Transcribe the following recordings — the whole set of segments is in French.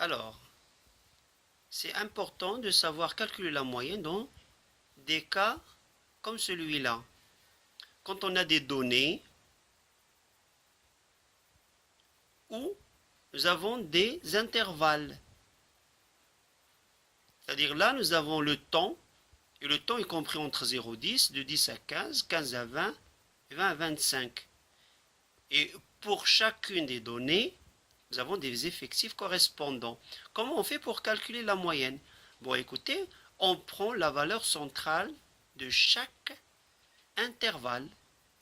Alors, c'est important de savoir calculer la moyenne dans des cas comme celui-là. Quand on a des données où nous avons des intervalles. C'est-à-dire là, nous avons le temps, et le temps est compris entre 0 et 10, de 10 à 15, 15 à 20, et 20 à 25. Et pour chacune des données, nous avons des effectifs correspondants. Comment on fait pour calculer la moyenne? Bon, écoutez, on prend la valeur centrale de chaque intervalle.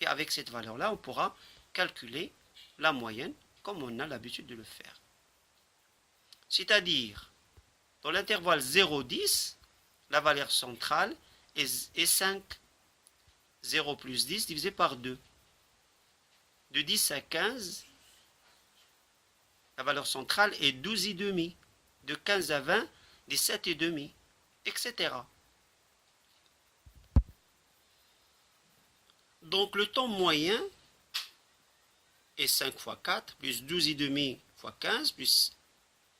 Et avec cette valeur-là, on pourra calculer la moyenne comme on a l'habitude de le faire. C'est-à-dire, dans l'intervalle 0,10, la valeur centrale est 5. 0 plus 10 divisé par 2. De 10 à 15, la valeur centrale est 12,5. De 15 à 20, 17,5, etc. Donc le temps moyen est 5 fois 4, plus 12,5 fois 15, plus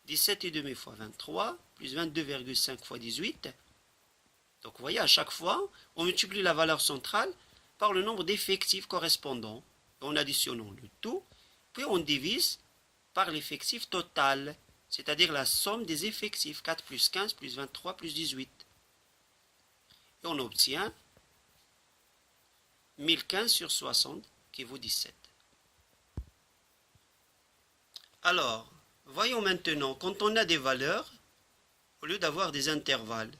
17,5 fois 23, plus 22,5 fois 18. Donc vous voyez, à chaque fois, on multiplie la valeur centrale par le nombre d'effectifs correspondants. En additionnant le tout, puis on divise par l'effectif total, c'est-à-dire la somme des effectifs, 4 plus 15 plus 23 plus 18. Et on obtient 1015 sur 60 qui vaut 17. Alors, voyons maintenant, quand on a des valeurs, au lieu d'avoir des intervalles,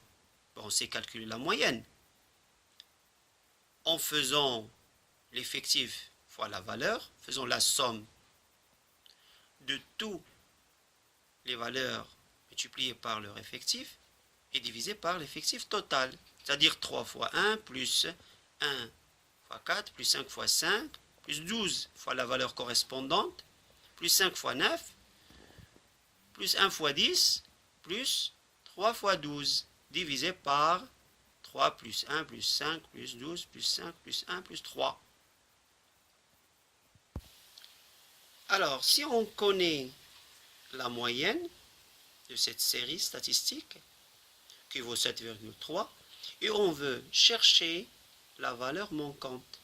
on sait calculer la moyenne. En faisant l'effectif fois la valeur, faisons la somme de toutes les valeurs multipliées par leur effectif et divisé par l'effectif total. C'est-à-dire 3 fois 1 plus 1 fois 4 plus 5 fois 5 plus 12 fois la valeur correspondante plus 5 fois 9 plus 1 fois 10 plus 3 fois 12 divisé par 3 plus 1 plus 5 plus 12 plus 5 plus 1 plus 3. Alors, si on connaît la moyenne de cette série statistique, qui vaut 7,3, et on veut chercher la valeur manquante.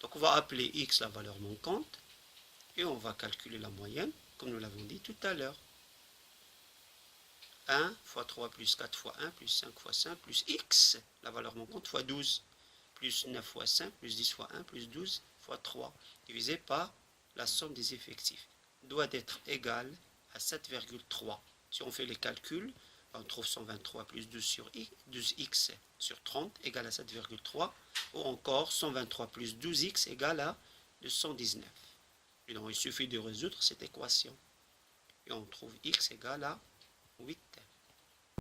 Donc on va appeler x la valeur manquante, et on va calculer la moyenne, comme nous l'avons dit tout à l'heure. 1 fois 3 plus 4 fois 1 plus 5 fois 5 plus x, la valeur manquante, fois 12, plus 9 fois 5 plus 10 fois 1 plus 12 fois 3, divisé par la somme des effectifs, doit être égale à 7,3. Si on fait les calculs, on trouve 123 plus 12x sur 30 égale à 7,3, ou encore 123 plus 12x égale à 219. Et donc il suffit de résoudre cette équation. Et on trouve x égale à 8.